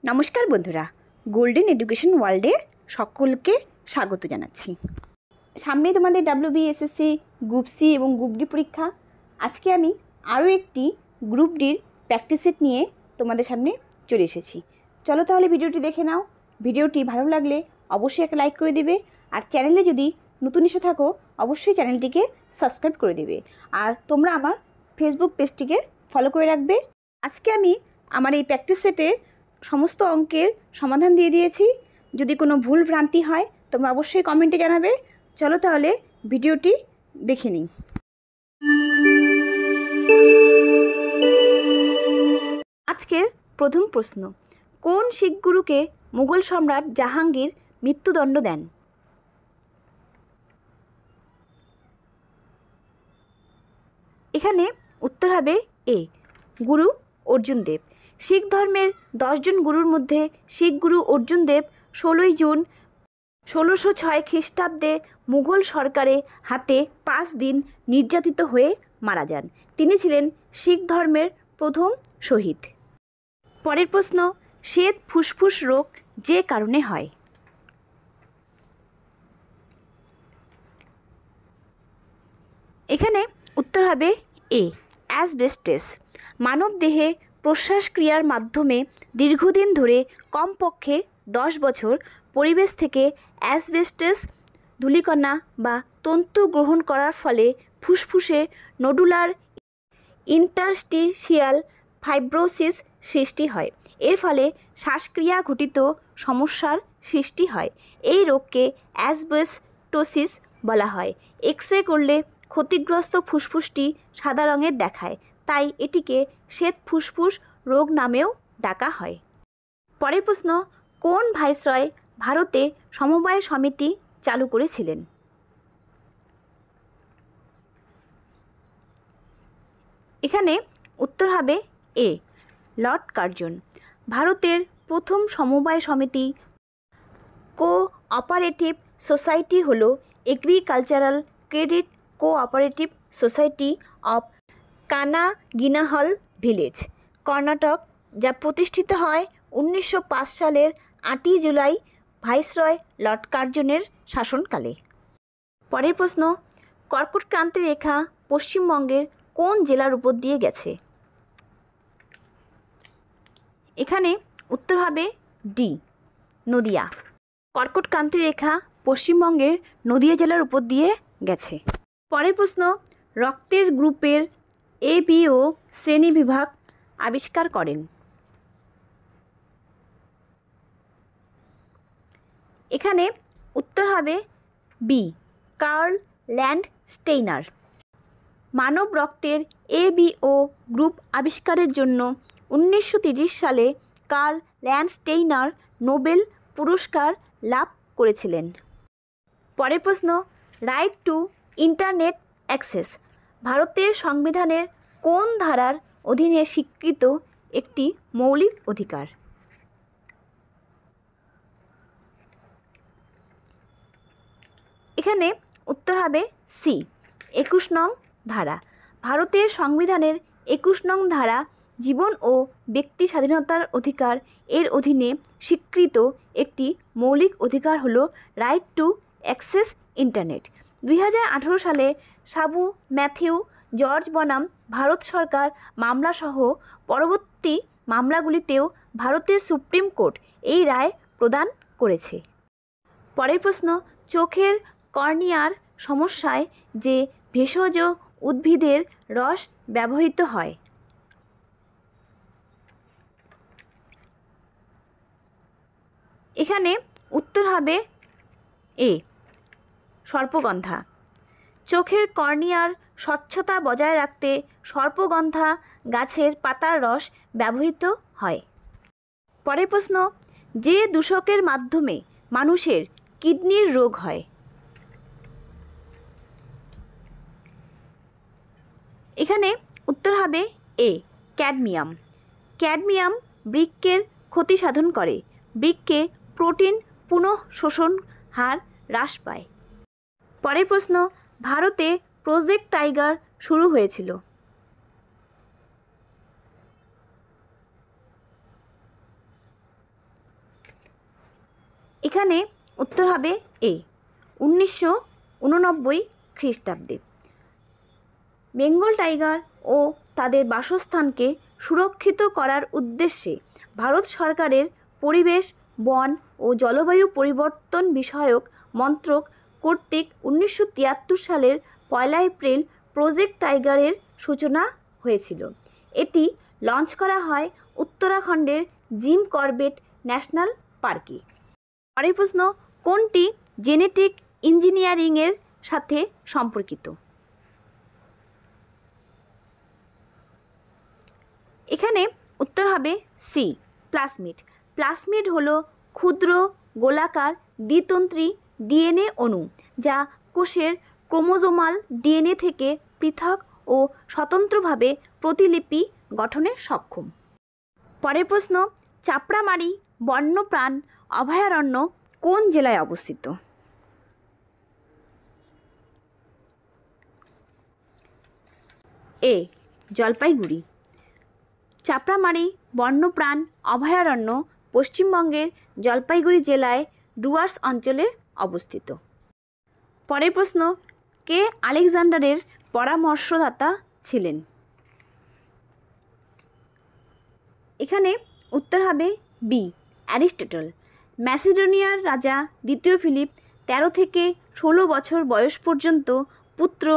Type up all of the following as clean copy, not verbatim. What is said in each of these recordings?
নমস্কার বন্ধুরা, golden education ওয়ার্ল্ডে সকলকে স্বাগত জানাচ্ছি। সামনে তোমাদের WBSSC গ্রুপ সি এবং গ্রুপ ডি পরীক্ষা। আজকে আমি আরও একটি গ্রুপ ডির প্র্যাকটিস সেট নিয়ে তোমাদের সামনে চলে এসেছি। চলো তাহলে ভিডিওটি দেখে নাও। ভিডিওটি ভালো লাগলে অবশ্যই একটা লাইক করে দিবে, আর চ্যানেলে যদি নতুন এসে থাকো অবশ্যই চ্যানেলটিকে সাবস্ক্রাইব করে দিবে, আর তোমরা আমার ফেসবুক পেজটিকে ফলো করে রাখবে। আজকে আমি আমার এই প্র্যাকটিস সেটে সমস্ত অঙ্কের সমাধান দিয়ে দিয়েছি। যদি কোনো ভুল ভ্রান্তি হয় তোমরা অবশ্যই কমেন্টে জানাবে। চলো তাহলে ভিডিওটি দেখে নিই। আজকের প্রথম প্রশ্ন, কোন শিখ গুরুকে মুঘল সম্রাট জাহাঙ্গীর মৃত্যুদণ্ড দেন? এখানে উত্তর হবে এ, গুরু অর্জুন দেব। শিখ ধর্মের 10 জন গুরুর মধ্যে শিখ গুরু অর্জুন দেব 16 জুন 1606 খ্রিস্টাব্দে মুঘল সরকারের হাতে 5 দিন নির্যাতিত হয়ে মারা যান। তিনি ছিলেন শিখ ধর্মের প্রথম শহীদ। পরের প্রশ্ন, শ্বেত ফুসফুস রোগ যে কারণে হয়? এখানে উত্তর হবে এ, অ্যাসবেস্টস। মানব দেহে প্রশ্বাসক্রিয়ার মাধ্যমে দীর্ঘদিন ধরে কমপক্ষে 10 বছর পরিবেশ থেকে অ্যাসবেস্টস ধূলিকণা বা তন্তু গ্রহণ করার ফলে ফুসফুসে নোডুলার ইন্টারস্টিশিয়াল ফাইব্রোসিস সৃষ্টি হয়। এর ফলে শ্বাসক্রিয়া ঘটিত সমস্যার সৃষ্টি হয়। এই রোগকে অ্যাসবেস্টোসিস বলা হয়। এক্স রে করলে ক্ষতিগ্রস্ত ফুসফুসটি সাদা রঙের দেখায়, তাই এটিকে শ্বেত ফুসফুস রোগ নামেও ডাকা হয়। পরের প্রশ্ন, কোন ভাইসরয় ভারতে সমবায় সমিতি চালু করেছিলেন? এখানে উত্তর হবে এ, লর্ড কার্জন। ভারতের প্রথম সমবায় সমিতি কোঅপারেটিভ সোসাইটি হল agricultural credit cooperative society of Kanaginahalli village, Karnataka, যা প্রতিষ্ঠিত হয় 1905 সালের 8 জুলাই ভাইসরয় লর্ড কার্জনের শাসনকালে। পরের প্রশ্ন, কর্কট ক্রান্তি রেখা পশ্চিমবঙ্গের কোন জেলার উপর দিয়ে গেছে? এখানে উত্তর হবে ডি, নদিয়া। কর্কট ক্রান্তি রেখা পশ্চিমবঙ্গের নদিয়া জেলার উপর দিয়ে গেছে। পরের প্রশ্ন, রক্তের গ্রুপের ABO শ্রেণীবিভাগ আবিষ্কার করেন? এখানে উত্তর হবে বি, কার্ল ল্যান্ডস্টেইনার। মানব রক্তের ABO গ্রুপ আবিষ্কারের জন্য 1930 সালে কার্ল ল্যান্ডস্টেইনার নোবেল পুরস্কার লাভ করেছিলেন। পরের প্রশ্ন, রাইট টু ইন্টারনেট অ্যাক্সেস ভারতের সংবিধানের কোন ধারার অধীনে স্বীকৃত একটি মৌলিক অধিকার? এখানে উত্তর হবে সি, 21 নং ধারা। ভারতের সংবিধানের 21 নং ধারা জীবন ও ব্যক্তি স্বাধীনতার অধিকার এর অধীনে স্বীকৃত একটি মৌলিক অধিকার হল রাইট টু অ্যাক্সেস ইন্টারনেট। 2018 সালে সাবু ম্যাথিউ জর্জ বনাম ভারত সরকার মামলাসহ পরবর্তী মামলাগুলিতেও ভারতের সুপ্রিম কোর্ট এই রায় প্রদান করেছে। পরের প্রশ্ন, চোখের কর্নিয়ার সমস্যায় যে ভেষজ উদ্ভিদের রস ব্যবহৃত হয়? এখানে উত্তর হবে এ, সর্পগন্ধা। চোখের কর্নিয়ার স্বচ্ছতা বজায় রাখতে সর্পগন্ধা গাছের পাতার রস ব্যবহৃত হয়। পরের প্রশ্ন, যে দূষকের মাধ্যমে মানুষের কিডনির রোগ হয়? এখানে উত্তর হবে এ, ক্যাডমিয়াম। ক্যাডমিয়াম বৃক্কের ক্ষতি সাধন করে। বৃক্কে প্রোটিন পুনঃশোষণ হার হ্রাস পায়। পরের প্রশ্ন, ভারতে প্রজেক্ট টাইগার শুরু হয়েছিল? এখানে উত্তর হবে এ 1989 খ্রিস্টাব্দে। বেঙ্গল টাইগার ও তাদের বাসস্থানকে সুরক্ষিত করার উদ্দেশ্যে ভারত সরকারের পরিবেশ, বন ও জলবায়ু পরিবর্তন বিষয়ক মন্ত্রক কর্তৃক 1973 সালের 1 এপ্রিল প্রজেক্ট টাইগারের সূচনা হয়েছিল। এটি লঞ্চ করা হয় উত্তরাখণ্ডের জিম করবেট ন্যাশনাল পার্কে। পরের প্রশ্ন, কোনটি জেনেটিক ইঞ্জিনিয়ারিংয়ের সাথে সম্পর্কিত? এখানে উত্তর হবে সি প্লাজমিড। প্লাজমিড হলো ক্ষুদ্র গোলাকার দ্বিতন্ত্রী ডিএনএ অণু যা কোষের ক্রোমোজোমাল ডিএনএ থেকে পৃথক ও স্বতন্ত্রভাবে প্রতিলিপি গঠনে সক্ষম। পরের প্রশ্ন, চাপড়ামারি বন্যপ্রাণ অভয়ারণ্য কোন জেলায় অবস্থিত? এ জলপাইগুড়ি। চাপড়ামারি বন্যপ্রাণ অভয়ারণ্য পশ্চিমবঙ্গের জলপাইগুড়ি জেলায় ডুয়ার্স অঞ্চলে অবস্থিত। পরের প্রশ্ন, কে আলেকজান্ডারের পরামর্শদাতা ছিলেন? এখানে উত্তর হবে বি অ্যারিস্টটল। ম্যাসিডোনিয়ার রাজা দ্বিতীয় ফিলিপ 13 থেকে 16 বছর বয়স পর্যন্ত পুত্র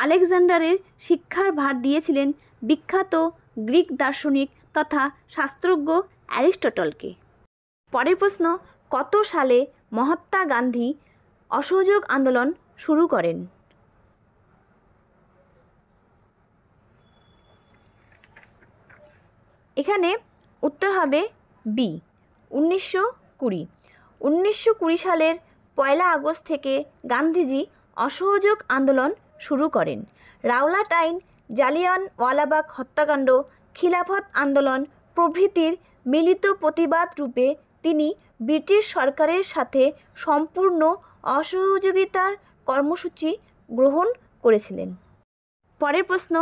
আলেকজান্ডারের শিক্ষার ভার দিয়েছিলেন বিখ্যাত গ্রিক দার্শনিক তথা শাস্ত্রজ্ঞ অ্যারিস্টটলকে। পরের প্রশ্ন, কত সালে মহাত্মা গান্ধী অসহযোগ আন্দোলন শুরু করেন? এখানে উত্তর হবে বি 1920। 1920 সালের 1 আগস্ট থেকে গান্ধীজি অসহযোগ আন্দোলন শুরু করেন। রাওলাট আইন, জালিয়ানওয়ালাবাগ হত্যাকাণ্ড, খিলাফত আন্দোলন প্রভৃতির মিলিত প্রতিবাদ রূপে তিনি ব্রিটিশ সরকারের সাথে সম্পূর্ণ অসহযোগিতার কর্মসূচি গ্রহণ করেছিলেন। পরের প্রশ্ন,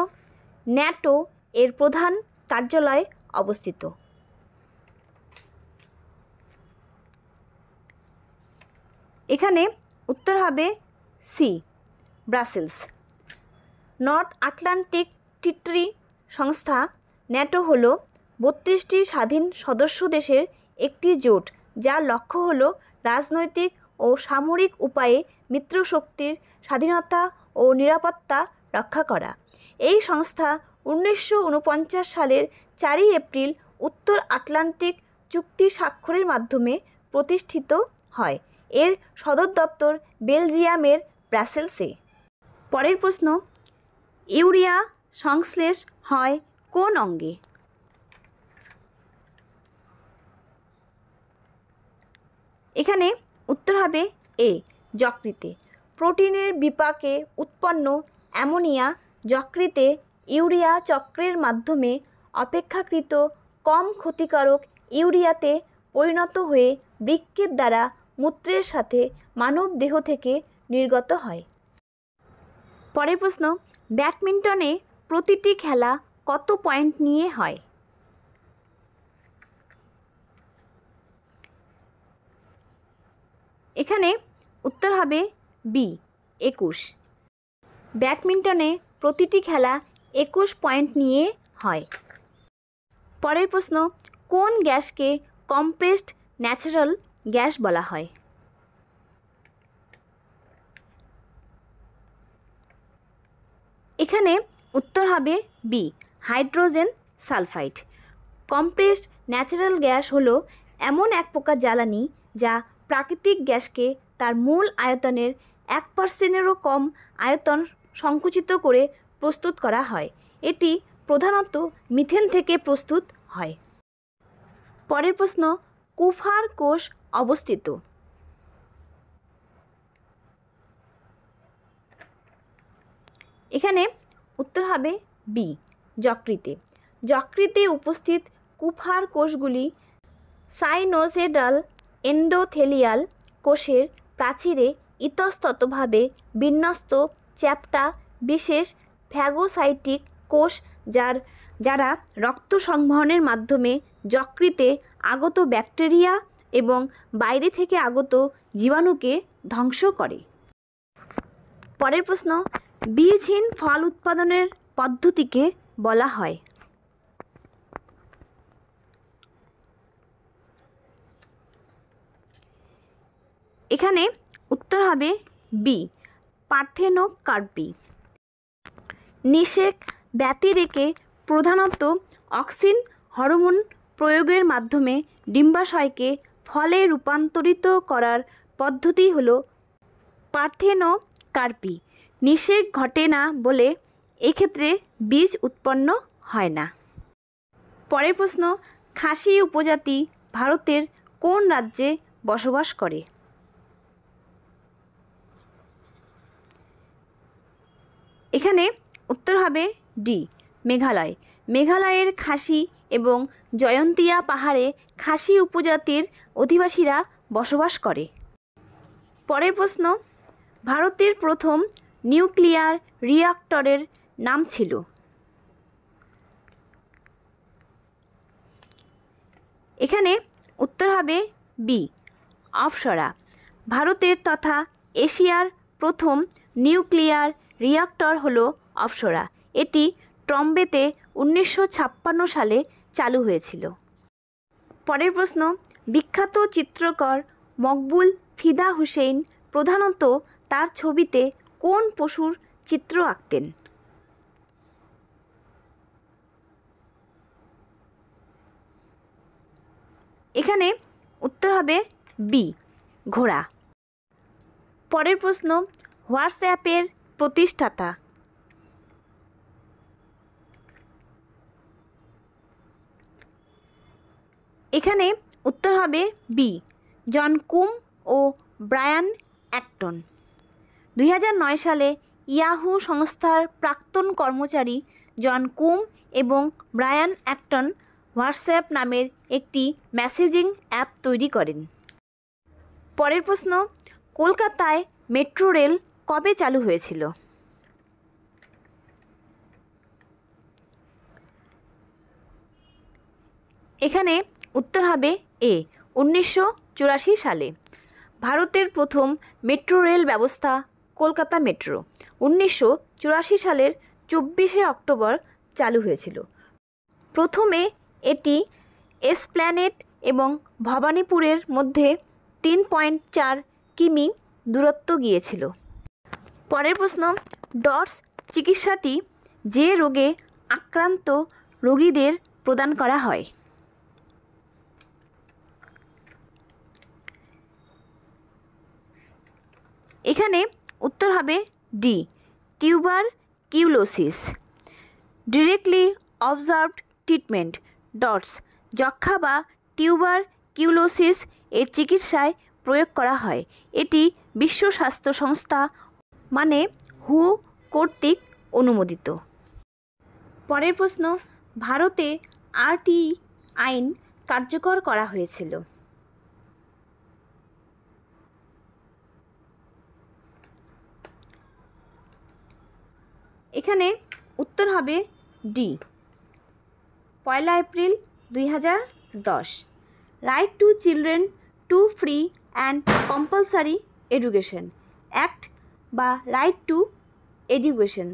ন্যাটো এর প্রধান কার্যালয় অবস্থিত? এখানে উত্তর হবে সি ব্রাসেলস। নর্থ আটলান্টিক ট্রিটি সংস্থা ন্যাটো হল 32টি স্বাধীন সদস্য দেশের একটি জোট যার লক্ষ্য হল রাজনৈতিক ও সামরিক উপায়ে মিত্রশক্তির স্বাধীনতা ও নিরাপত্তা রক্ষা করা। এই সংস্থা 1949 সালের 4 এপ্রিল উত্তর আটলান্টিক চুক্তি স্বাক্ষরের মাধ্যমে প্রতিষ্ঠিত হয়। এর সদর দপ্তর বেলজিয়ামের ব্রাসেলসে। পরের প্রশ্ন, ইউরিয়া সংশ্লেষ হয় কোন অঙ্গে? এখানে উত্তর হবে এ যকৃতে। প্রোটিনের বিপাকে উৎপন্ন অ্যামোনিয়া যকৃতে ইউরিয়া চক্রের মাধ্যমে অপেক্ষাকৃত কম ক্ষতিকারক ইউরিয়াতে পরিণত হয়ে বৃক্কের দ্বারা মূত্রের সাথে মানব দেহ থেকে নির্গত হয়। পরের প্রশ্ন, ব্যাডমিন্টনে প্রতিটি খেলা কত পয়েন্ট নিয়ে হয়? এখানে উত্তর হবে বি 21। ব্যাডমিন্টনে প্রতিটি খেলা 21 পয়েন্ট নিয়ে হয়। পরের প্রশ্ন, কোন গ্যাসকে কম্প্রেসড ন্যাচারাল গ্যাস বলা হয়? এখানে উত্তর হবে B hydrogen sulphide. Compressed natural gas হলো এমন এক প্রকার জ্বালানি যা প্রাকৃতিক গ্যাসকে তার মূল আয়তনের 1%-এরও কম আয়তন সংকুচিত করে প্রস্তুত করা হয়। এটি প্রধানত মিথেন থেকে প্রস্তুত হয়। পরের প্রশ্ন, কুফার কোষ অবস্থিত? এখানে উত্তর হবে বি যকৃতে। যকৃতে উপস্থিত কুফার কোষগুলি সাইনোসোইডাল এন্ডোথেলিয়াল কোষের প্রাচীরে ইতস্ততভাবে বিন্যস্ত চ্যাপ্টা বিশেষ ফ্যাগোসাইটিক কোষ যারা রক্ত সংবহনের মাধ্যমে যকৃতে আগত ব্যাকটেরিয়া এবং বাইরে থেকে আগত জীবাণুকে ধ্বংস করে। পরের প্রশ্ন, বীজহীন ফল উৎপাদনের পদ্ধতিকে বলা হয়? এখানে উত্তর হবে বি, পার্থেনোকার্পি। নিষেক ব্যতিরেকে প্রধানত অক্সিন হরমোন প্রয়োগের মাধ্যমে ডিম্বাশয়কে ফলে রূপান্তরিত করার পদ্ধতি হল পার্থেনোকার্পি। নিষেক ঘটে না বলে এক্ষেত্রে বীজ উৎপন্ন হয় না। পরের প্রশ্ন, খাসি উপজাতি ভারতের কোন রাজ্যে বসবাস করে? এখানে উত্তর হবে ডি, মেঘালয়। মেঘালয়ের খাসি এবং জয়ন্তিয়া পাহাড়ে খাসি উপজাতির অধিবাসীরা বসবাস করে। পরের প্রশ্ন, ভারতের প্রথম নিউক্লিয়ার রিঅ্যাক্টরের নাম ছিল? এখানে উত্তর হবে বি, অপ্সরা। ভারতের তথা এশিয়ার প্রথম নিউক্লিয়ার রিঅ্যাক্টর হলো অপ্সরা। এটি ট্রম্বেতে 1956 সালে চালু হয়েছিল। পরের প্রশ্ন, বিখ্যাত চিত্রকর মকবুল ফিদা হুসেইন প্রধানত তার ছবিতে কোন পশুর চিত্র আঁকতেন? এখানে উত্তর হবে বি, ঘোড়া। পরের প্রশ্ন, হোয়াটসঅ্যাপের প্রতিষ্ঠাতা? এখানে উত্তর হবে বি, জন কুম ও ব্রায়ান অ্যাক্টন। 2009 সালে ইয়াহু সংস্থার প্রাক্তন কর্মচারী জন কুম এবং ব্রায়ান অ্যাক্টন হোয়াটসঅ্যাপ নামের একটি মেসেজিং অ্যাপ তৈরি করেন। পরের প্রশ্ন, কলকাতায় মেট্রো রেল কবে চালু হয়েছিল? এখানে উত্তর হবে এ, 1984 সালে। ভারতের প্রথম মেট্রো রেল ব্যবস্থা কলকাতা মেট্রো 1984 সালের 24শে অক্টোবর চালু হয়েছিল। প্রথমে এটি এসপ্ল্যানেড এবং ভবানীপুরের মধ্যে 3.4 কিমি দূরত্ব গিয়েছিল। পরের প্রশ্ন, ডটস চিকিৎসাটি যে রোগে আক্রান্ত রোগীদের প্রদান করা হয়? এখানে উত্তর হবে D, tuberculosis. Directly observed treatment dots যক্ষ্মা বা টিউবারকিউলোসিস এর চিকিৎসায় প্রয়োগ করা হয়। এটি বিশ্ব স্বাস্থ্য সংস্থা মানে হু কর্তৃক অনুমোদিত। পরের প্রশ্ন, ভারতে আরটি আইন কার্যকর করা হয়েছিল? এখানে উত্তর হবে D, 1 April 2010। Right to children to free and compulsory education act বা right to education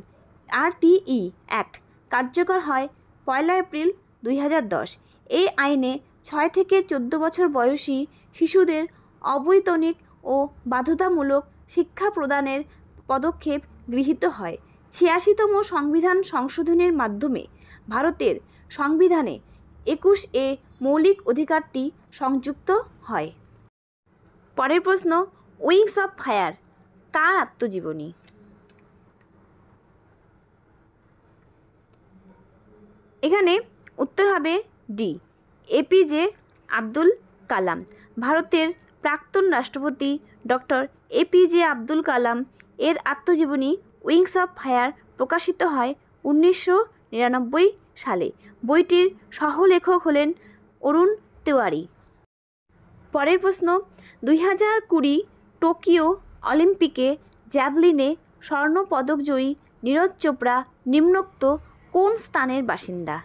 RTE act কার্যকর হয় 1 এপ্রিল 2010। এই আইনে 6 থেকে 14 বছর বয়সী শিশুদের অবৈতনিক ও বাধ্যতামূলক শিক্ষা প্রদানের পদক্ষেপ গৃহীত হয়। 86তম সংবিধান সংশোধনের মাধ্যমে ভারতের সংবিধানে 21A মৌলিক অধিকারটি সংযুক্ত হয়। পরের প্রশ্ন, উইংস অফ ফায়ার কার আত্মজীবনী? এখানে উত্তর হবে ডি, APJ আব্দুল কালাম। ভারতের প্রাক্তন রাষ্ট্রপতি ডক্টর APJ আব্দুল কালাম এর আত্মজীবনী উইংস অফ ফায়ার প্রকাশিত হয় 1999 সালে। বইটির সহলেখক হলেন অরুণ তেওয়ারি। পরের প্রশ্ন, 2020 টোকিও অলিম্পিকে জ্যাভলিনে স্বর্ণপদকজয়ী নীরজ চোপড়া নিম্নোক্ত কোন স্থানের বাসিন্দা?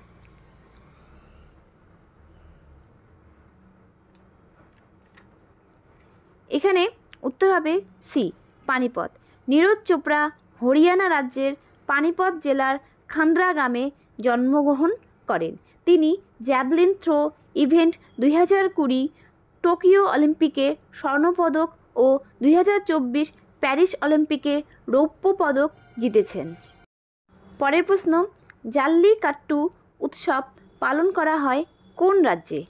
এখানে উত্তর হবে সি, পানিপথ। নীরজ চোপড়া হরিয়ানা রাজ্যের পানিপথ জেলার খান্দ্রা গ্রামে জন্মগ্রহণ করেন। তিনি জ্যাভলিন থ্রো ইভেন্ট 2020, টোকিও অলিম্পিকে স্বর্ণপদক ও 2024 প্যারিস অলিম্পিকে রৌপ্য পদক জিতেছেন। পরের প্রশ্ন, জাল্লিকাট্টু উৎসব পালন করা হয় কোন রাজ্যে?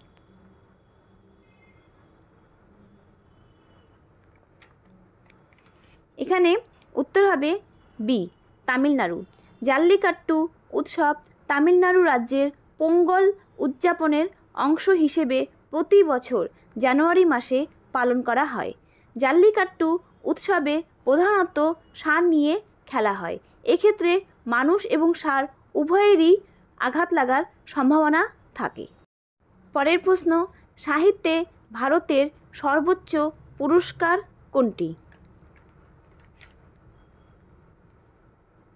এখানে উত্তর হবে বি, তামিলনাড়ু। জাল্লিকাট্টু উৎসব তামিলনাড়ু রাজ্যের পোঙ্গল উদযাপনের অংশ হিসেবে প্রতি বছর জানুয়ারি মাসে পালন করা হয়। জাল্লিকাট্টু উৎসবে প্রধানত ষাঁড় নিয়ে খেলা হয়। এক্ষেত্রে মানুষ এবং ষাঁড় উভয়েরই আঘাত লাগার সম্ভাবনা থাকে। পরের প্রশ্ন, সাহিত্যে ভারতের সর্বোচ্চ পুরস্কার কোনটি?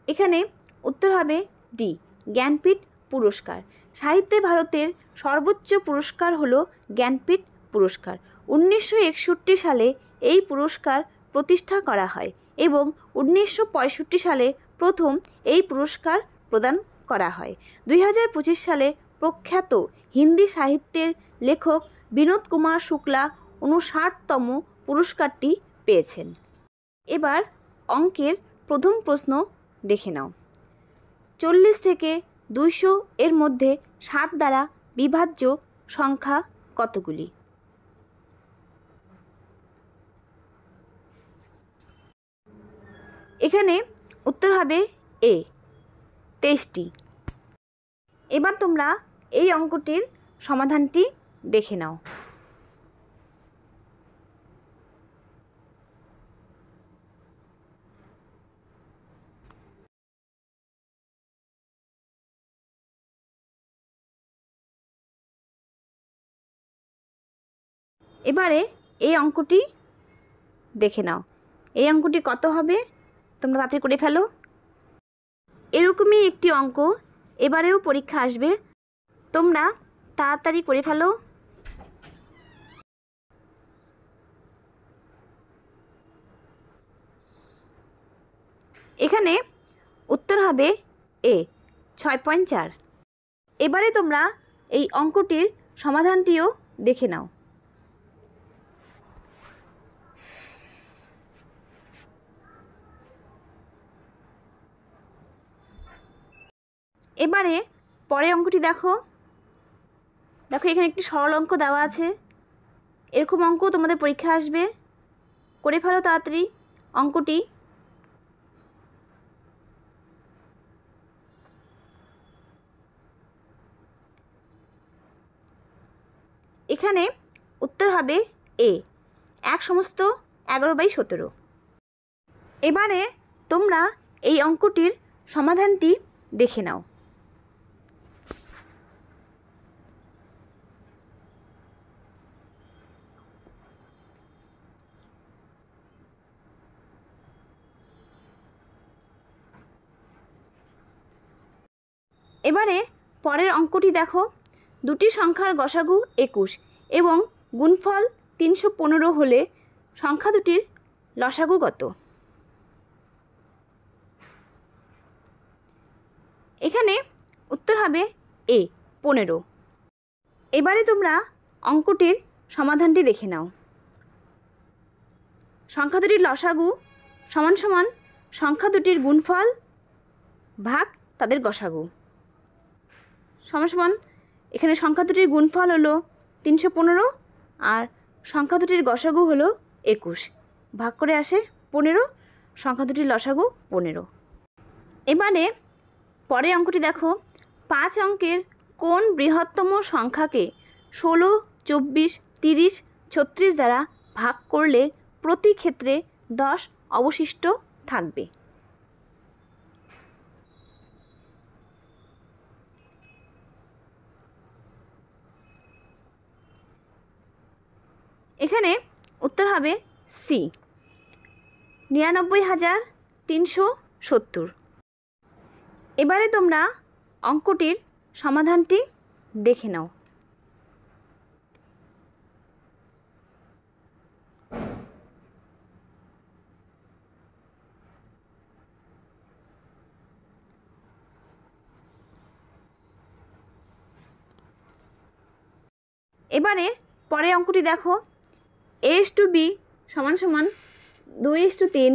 এখানে উত্তর হবে ডি, জ্ঞানপীঠ পুরস্কার। সাহিত্যে ভারতের সর্বোচ্চ পুরস্কার হলো জ্ঞানপীঠ পুরস্কার। 1961 সালে এই পুরস্কার প্রতিষ্ঠা করা হয় এবং 1965 সালে প্রথম এই পুরস্কার প্রদান করা হয়। 2025 সালে প্রখ্যাত হিন্দি সাহিত্যের লেখক বিনোদ কুমার শুক্লা 59তম পুরস্কারটি পেয়েছেন। এবার অঙ্কের প্রথম প্রশ্ন দেখে নাও। 40 থেকে 200 এর মধ্যে 7 দ্বারা বিভাজ্য সংখ্যা কতগুলি? এখানে উত্তর হবে এ, 23টি। এবার তোমরা এই অঙ্কটির সমাধানটি দেখে নাও। এবারে এই অঙ্কটি দেখে নাও। এই অঙ্কটি কত হবে তোমরা তাড়াতাড়ি করে ফেলো। এরকমই একটি অঙ্ক এবারেও পরীক্ষা আসবে, তোমরা তাড়াতাড়ি করে ফেলো। এখানে উত্তর হবে এ, 6.4। এবারে তোমরা এই অঙ্কটির সমাধানটিও দেখে নাও। এবারে পরের অঙ্কটি দেখো। দেখো এখানে একটি সরল অঙ্ক দেওয়া আছে। এরকম অঙ্ক তোমাদের পরীক্ষা আসবে, করে ফেলো তাড়াতাড়ি অঙ্কটি। এখানে উত্তর হবে এ, 1/11/17। এবারে তোমরা এই অঙ্কটির সমাধানটি দেখে নাও। এবারে পরের অঙ্কটি দেখো। দুটি সংখ্যার গসাগু 21 এবং গুণফল 315 হলে সংখ্যা দুটির লসাগু কত? এখানে উত্তর হবে এ, 15। এবারে তোমরা অঙ্কটির সমাধানটি দেখে নাও। সংখ্যা দুটির লসাগু সমান সমান সংখ্যা দুটির গুণফল ভাগ তাদের গসাগু সমান সমান। এখানে সংখ্যা দুটির গুণফল হলো 315 আর সংখ্যা দুটির গসাগু হলো 21, ভাগ করে আসে 15, সংখ্যা দুটির লসাগু 15। এবারে পরের অঙ্কটি দেখো। 5 অঙ্কের কোন বৃহত্তম সংখ্যাকে 16, 24, 30, 36 দ্বারা ভাগ করলে প্রতি ক্ষেত্রে 10 অবশিষ্ট থাকবে? এখানে উত্তর হবে সি, 99,370। এবারে তোমরা অঙ্কটির সমাধানটি দেখে নাও। এবারে পরের অঙ্কটি দেখো, A/B সমান সমান 2:3,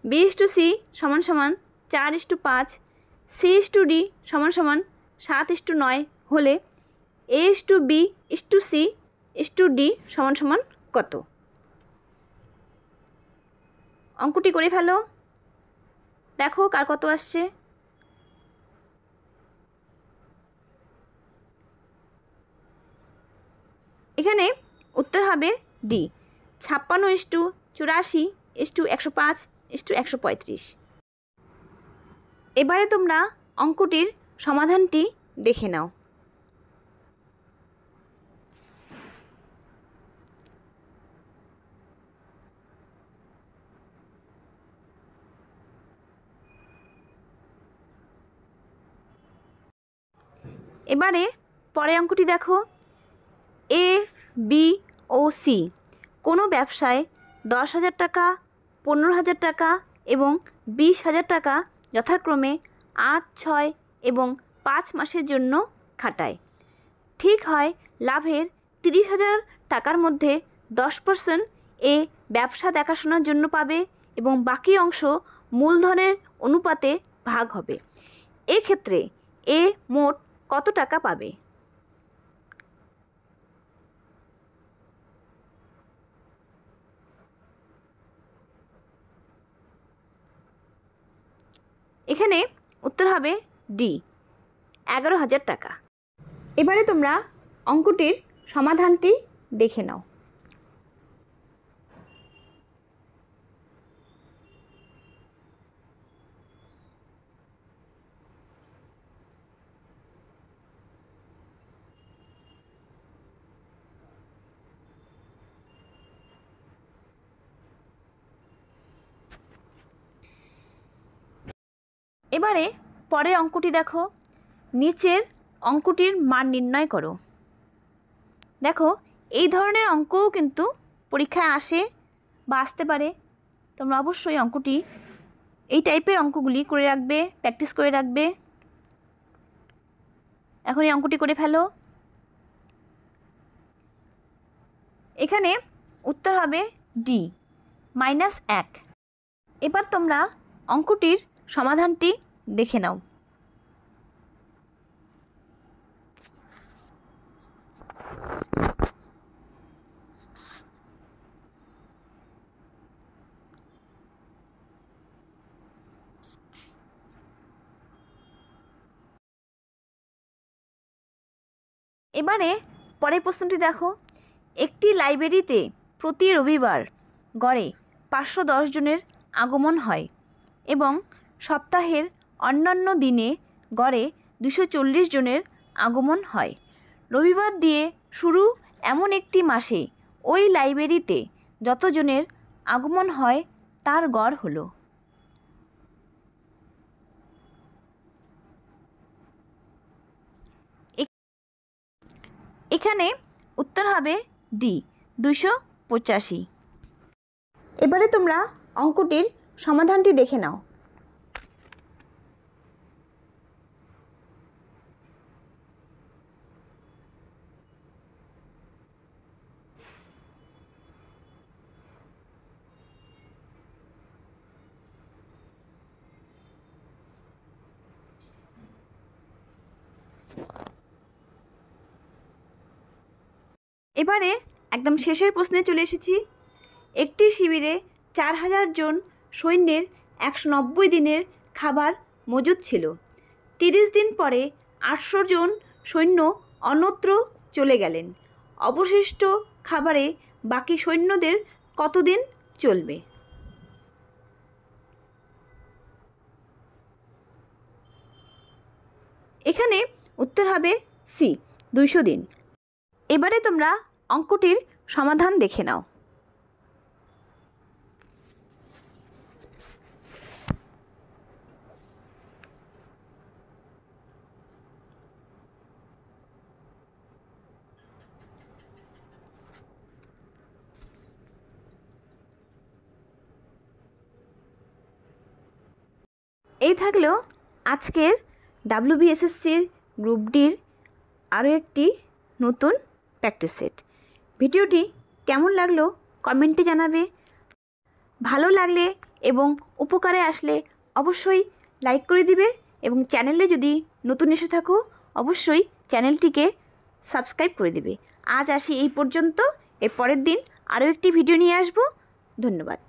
B/C সমান সমান 4:5, C/D সমান সমান 7:9 হলে A/B/C/D সমান সমান কত? অঙ্কটি করে ফেলো, দেখো কার কত আসছে। এখানে উত্তর হবে ডি, 56:84:105:135। এবারে তোমরা অঙ্কটির সমাধানটি দেখে নাও। এবারে পরের অঙ্কটি দেখো, A, B ও C কোনো ব্যবসায় 10,000 টাকা, 15,000 টাকা এবং 20,000 টাকা যথাক্রমে 8, 6 এবং 5 মাসের জন্য খাটায়। ঠিক হয় লাভের 30,000 টাকার মধ্যে 10% এ ব্যবসা দেখাশোনার জন্য পাবে এবং বাকি অংশ মূলধনের অনুপাতে ভাগ হবে। এক্ষেত্রে এ মোট কত টাকা পাবে? এখানে উত্তর হবে ডি, 11,000 টাকা। এবারে তোমরা অঙ্কটির সমাধানটি দেখে নাও। এবারে পরের অঙ্কটি দেখো, নিচের অঙ্কটির মান নির্ণয় করো। দেখো এই ধরনের অঙ্কও কিন্তু পরীক্ষায় আসে বা আসতে পারে। তোমরা অবশ্যই অঙ্কটি, এই টাইপের অঙ্কগুলি করে রাখবে, প্র্যাকটিস করে রাখবে। এখন এই অঙ্কটি করে ফেলো। এখানে উত্তর হবে ডি, -1। এবার তোমরা অঙ্কটির সমাধানটি দেখে নাও। এবারে পরের প্রশ্নটি দেখো, একটি লাইব্রেরিতে প্রতি রবিবার গড়ে 510 জনের আগমন হয় এবং সপ্তাহের অন্যান্য দিনে গড়ে 240 জনের আগমন হয়। রবিবার দিয়ে শুরু এমন একটি মাসে ওই লাইব্রেরিতে যতজনের আগমন হয় তার গড় হলো। এখানে উত্তর হবে ডি, 285। এবারে তোমরা অঙ্কটির সমাধানটি দেখে নাও। এবারে একদম শেষের প্রশ্নে চলে এসেছি। একটি শিবিরে 4,000 জন সৈন্যের 190 দিনের খাবার মজুদ ছিল। 30 দিন পরে 800 জন সৈন্য অন্যত্র চলে গেলেন। অবশিষ্ট খাবারে বাকি সৈন্যদের কতদিন চলবে? এখানে উত্তর হবে সি, 200 দিন। এবারে তোমরা অঙ্কটির সমাধান দেখে নাও। এই থাকলো আজকের WBSSC গ্রুপ ডির আরও একটি নতুন প্র্যাকটিস সেট। ভিডিওটি কেমন লাগলো কমেন্টে জানাবে। ভালো লাগলে এবং উপকারে আসলে অবশ্যই লাইক করে দিবে এবং চ্যানেলে যদি নতুন এসে থাকো অবশ্যই চ্যানেলটিকে সাবস্ক্রাইব করে দিবে। আজ আসি এই পর্যন্ত। এর পরের দিন আরও একটি ভিডিও নিয়ে আসবো। ধন্যবাদ।